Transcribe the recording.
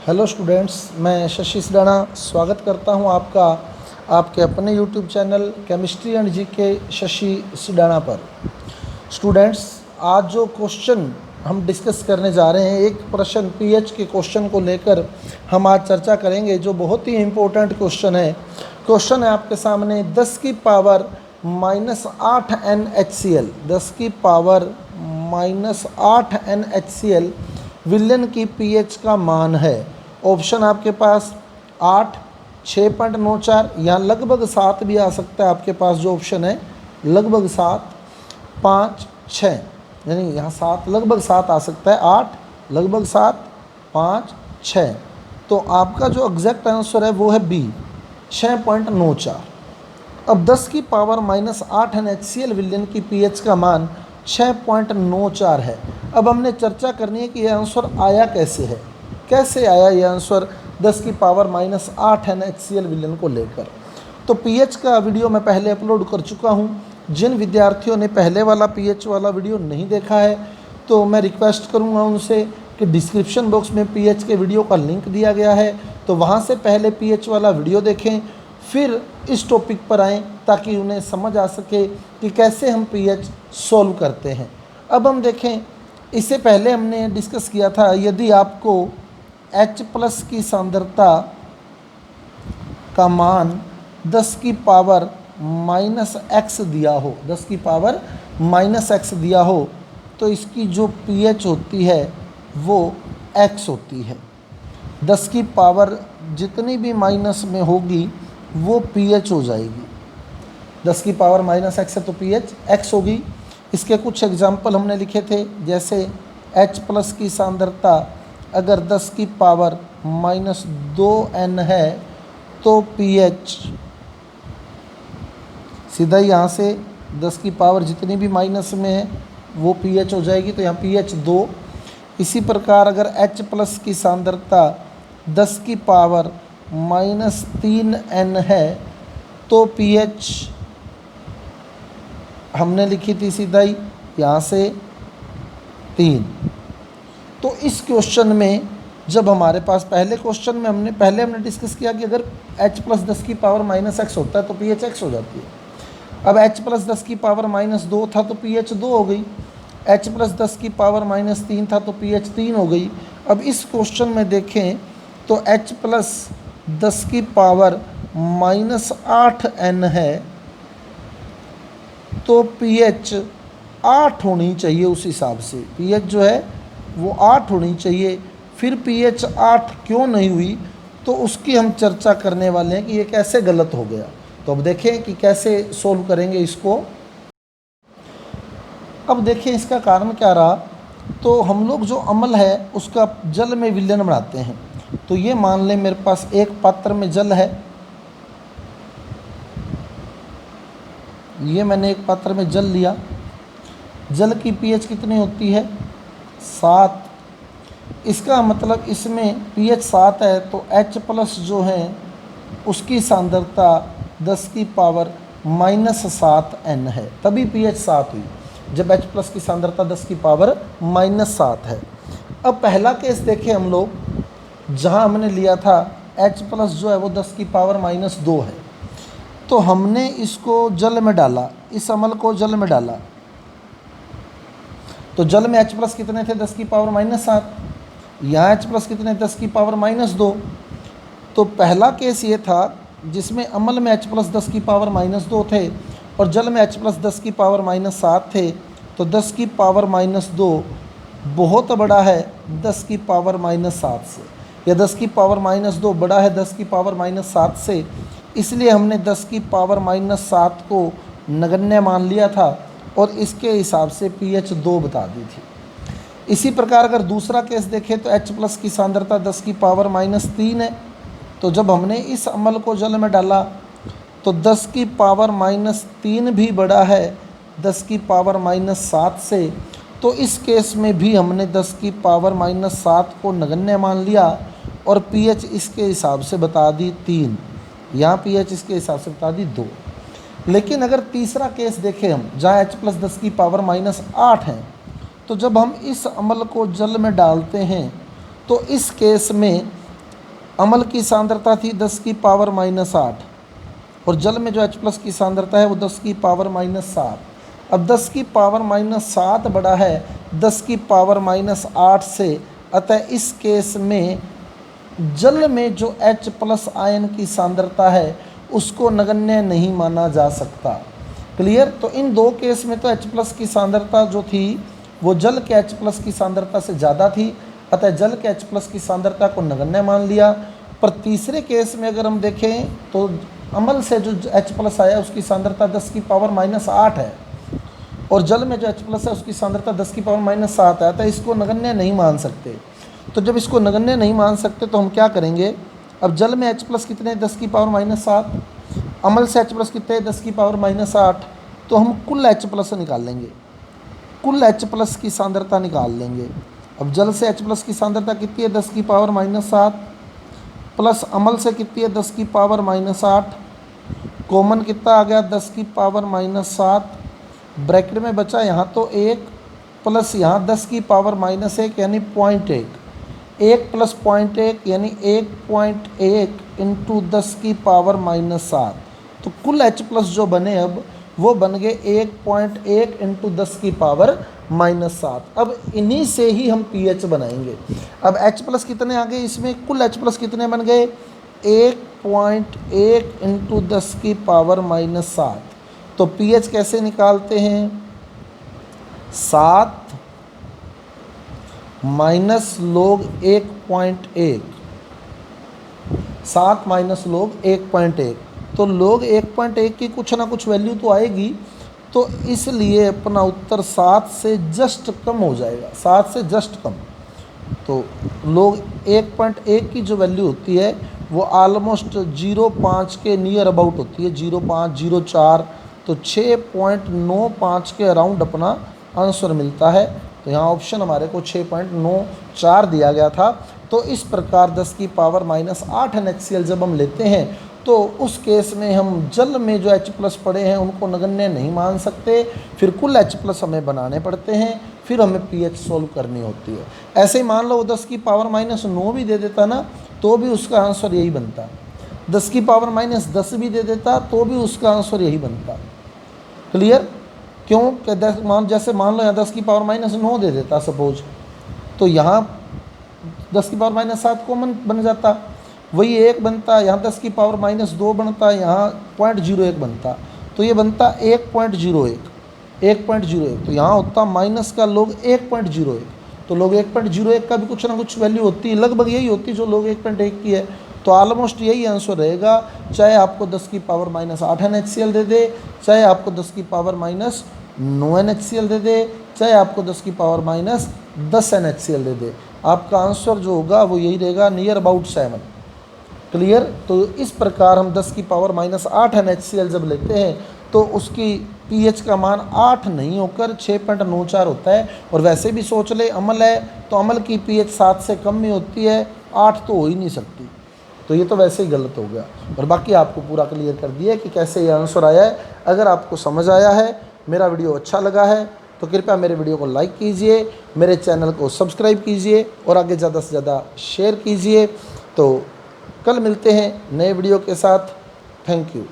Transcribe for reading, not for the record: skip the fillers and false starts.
Hello students, मैं शशि सिडाना स्वागत करता हूं आपका आपके अपने YouTube channel chemistry and GK Shashi Sidana पर। स्टूडेंट्स, आज जो क्वेश्चन हम डिस्कस करने जा रहे हैं, एक प्रश्न पीएच के क्वेश्चन को लेकर हम आज चर्चा करेंगे, जो बहुत ही इम्पोर्टेंट क्वेश्चन है। क्वेश्चन है आपके सामने 10 की पावर -8 NaCl, 10 की पावर -8 NaCl विलयन की पीएच का मान है। ऑप्शन आपके पास 8, 6.94 या लगभग 7 भी आ सकता है। आपके पास जो ऑप्शन है लगभग 7, 5, 6, यानी यहाँ 7 लगभग 7 आ सकता है, 8 लगभग 7, 5, 6। तो आपका जो एग्जैक्ट आंसर है वो है बी, 6.94। अब 10 की पावर -8 NaCl विलयन की पीएच का मान 6.94 है। अब हमने चर्चा करनी है कि यह आंसर आया कैसे है, कैसे आया यह आंसर 10 की पावर -8 NaCl विलयन को लेकर। तो पीएच का वीडियो मैं पहले अपलोड कर चुका हूं। जिन विद्यार्थियों ने पहले वाला पीएच वाला वीडियो नहीं देखा है, तो मैं रिक्वेस्ट करूंगा उनसे कि डिस्क्रिप्शन बॉक्स में पीएच के वीडियो का लिंक दिया गया है, तो वहां से पहले पीएच वाला वीडियो देखें, फिर इस टॉपिक पर आएँ, ताकि उन्हें समझ आ सके कि कैसे हम पीएच सॉल्व करते हैं। अब हम देखें, इससे पहले हमने डिस्कस किया था, यदि आपको H+ की सांद्रता का मान 10 की पावर -x दिया हो, 10 की पावर -x दिया हो, तो इसकी जो pH होती है वो x होती है। 10 की पावर जितनी भी माइनस में होगी वो pH हो जाएगी। 10 की पावर -x है तो pH x होगी। इसके कुछ एग्जाम्पल हमने लिखे थे, जैसे H+ की सांद्रता अगर 10 की पावर -2n है तो pH सीधा यहाँ से 10 की पावर जितनी भी माइनस में है वो pH हो जाएगी, तो यहाँ pH 2। इसी प्रकार अगर H+ की सांद्रता 10 की पावर -3n है तो pH हमने लिखी थी सीधा ही यहाँ से 3। तो इस क्वेश्चन में जब हमारे पास पहले क्वेश्चन में हमने डिस्कस किया कि अगर H+ 10 की पावर -x होता है तो pH x हो जाती है। अब H+ 10 की पावर -2 था तो pH 2 हो गई, H+ 10 की पावर -3 था तो pH 3 हो गई। अब इस क्वेश्चन में देखें तो H+ 10 की पावर -8n है तो pH 8 होनी चाहिए। उस हिसाब से pH जो है वो 8 होनी चाहिए। फिर pH 8 क्यों नहीं हुई, तो उसकी हम चर्चा करने वाले हैं कि ये कैसे गलत हो गया। तो अब देखें कि कैसे सोल्व करेंगे इसको। अब देखें इसका कारण क्या रहा। तो हम लोग जो अम्ल है उसका जल में विलयन बनाते हैं। तो ये मान लें मेरे पास एक पात्र में जल है, ये मैंने एक पात्र में जल लिया। जल की pH कितनी होती है? 7। इसका मतलब इसमें pH 7 है तो H+ जो है उसकी सांद्रता 10 की पावर -7n है, तभी pH 7 हुई, जब H+ की सांद्रता 10 की पावर -7 है। अब पहला केस देखें हम लोग, जहां हमने लिया था H+ जो है वो 10 की पावर -2 है, तो हमने इसको जल में डाला, इस अम्ल को जल में डाला, तो जल में H+ कितने थे? 10 की पावर -7। यहाँ H+ कितने? 10 की पावर -2। तो पहला केस ये था जिसमें अम्ल में H+ 10 की पावर -2 थे और जल में H+ 10 की पावर -7 थे। तो 10 की पावर -2 बहुत बड़ा है 10 की पावर -7 से, या 10 की पावर -2 बड़ा है 10 की पावर -7 से, इसलिए हमने 10 की पावर -7 को नगण्य मान लिया था और इसके हिसाब से pH 2 बता दी थी। इसी प्रकार अगर दूसरा केस देखें तो H+ की सांद्रता 10 की पावर -3 है, तो जब हमने इस अम्ल को जल में डाला तो 10 की पावर -3 भी बड़ा है 10 की पावर -7 से, तो इस केस में भी हमने 10 की पावर -7 को नगण्य मान लिया और pH इसके हिसाब से बता दी 3, यहाँ pH इसके हिसाब से बता दी 2। लेकिन अगर तीसरा केस देखें हम, जहाँ H+ 10 की पावर -8 है, तो जब हम इस अम्ल को जल में डालते हैं तो इस केस में अम्ल की सांद्रता थी 10 की पावर -8 और जल में जो H+ की सांद्रता है वो 10 की पावर -7। अब 10 की पावर -7 बड़ा है 10 की पावर -8 से, अतः इस केस में जल में जो H+ आयन की सांद्रता है उसको नगण्य नहीं माना जा सकता। क्लियर। तो इन दो केस में तो H+ की सांद्रता जो थी वो जल के H+ की सांद्रता से ज़्यादा थी, अतः जल के H+ की सांद्रता को नगण्य मान लिया। पर तीसरे केस में अगर हम देखें तो अम्ल से जो H+ आया उसकी सांद्रता 10 की पावर -8 है और जल में जो H+ है उसकी सांद्रता 10 की पावर -7 है, अतः इसको नगण्य नहीं मान सकते। तो जब इसको नगण्य नहीं मान सकते तो हम क्या करेंगे, अब जल में H+ कितने 10 की पावर -7, अम्ल से H+ कितने 10 की पावर -8, तो हम कुल H+ निकाल लेंगे, कुल H+ की सांद्रता निकाल लेंगे। अब जल से H+ की सांद्रता कितनी है 10 की पावर -7 प्लस अम्ल से कितनी है 10 की पावर -8, कॉमन कितना आ गया 10 की पावर -7, ब्रैकेट में बचा यहाँ तो 1 प्लस यहाँ 10 की पावर -1 यानी 0.1, 1 प्लस 0.1 यानी 1.1 इंटू 10 की पावर -7। तो कुल H+ जो बने अब वो बन गए 1.1 इंटू 10 की पावर -7। अब इन्हीं से ही हम pH बनाएंगे। अब H+ कितने आ गए इसमें, कुल H+ कितने बन गए 1.1 इंटू 10 की पावर -7। तो pH कैसे निकालते हैं, 7 माइनस log 1.1, 7 माइनस log 1.1, तो log 1.1 की कुछ ना कुछ वैल्यू तो आएगी, तो इसलिए अपना उत्तर 7 से जस्ट कम हो जाएगा, 7 से जस्ट कम। तो log 1.1 की जो वैल्यू होती है वो ऑलमोस्ट 0.5 के नियर अबाउट होती है, 0.5 0.4, तो 6.95 के अराउंड अपना आंसर मिलता है। तो यहाँ ऑप्शन हमारे को 6.94 दिया गया था। तो इस प्रकार 10 की पावर -8 NaCl जब हम लेते हैं तो उस केस में हम जल में जो H+ पड़े हैं उनको नगण्य नहीं मान सकते, फिर कुल H+ हमें बनाने पड़ते हैं, फिर हमें pH सोल्व करनी होती है। ऐसे ही मान लो 10 की पावर -9 भी दे देता ना तो भी उसका आंसर यही बनता, 10 की पावर -10 भी दे देता तो भी उसका आंसर यही बनता। क्लियर। क्यों कि जैसे मान लो यहाँ 10 की पावर -9 दे देता सपोज, तो यहाँ 10 की पावर -7 कॉमन बन जाता, वही 1 बनता, यहाँ 10 की पावर -2 बनता, यहाँ 0.01 बनता, तो ये बनता 1.01, 1.01, तो यहाँ होता माइनस का log 1.01, तो log 1.01 का भी कुछ ना कुछ वैल्यू होती है, लगभग यही होती है जो log 1.1 की है। तो ऑलमोस्ट यही आंसर रहेगा, चाहे आपको 10 की पावर -8 NaCl दे दे, चाहे आपको 10 की पावर -9 NaCl दे दे, चाहे आपको 10 की पावर -10 NaCl दे दे, आपका आंसर जो होगा वो यही रहेगा, नियर अबाउट 7। क्लियर। तो इस प्रकार हम 10 की पावर -8 NaCl जब लेते हैं तो उसकी pH का मान 8 नहीं होकर 6.94 होता है। और वैसे भी सोच ले अम्ल है तो अम्ल की pH 7 से कम ही होती है, 8 तो हो ही नहीं सकती, तो ये तो वैसे ही गलत हो गया। और बाकी आपको पूरा क्लियर कर दिया कि कैसे ये आंसर आया है। अगर आपको समझ आया है, मेरा वीडियो अच्छा लगा है तो कृपया मेरे वीडियो को लाइक कीजिए, मेरे चैनल को सब्सक्राइब कीजिए और आगे ज़्यादा से ज़्यादा शेयर कीजिए। तो कल मिलते हैं नए वीडियो के साथ। Thank you.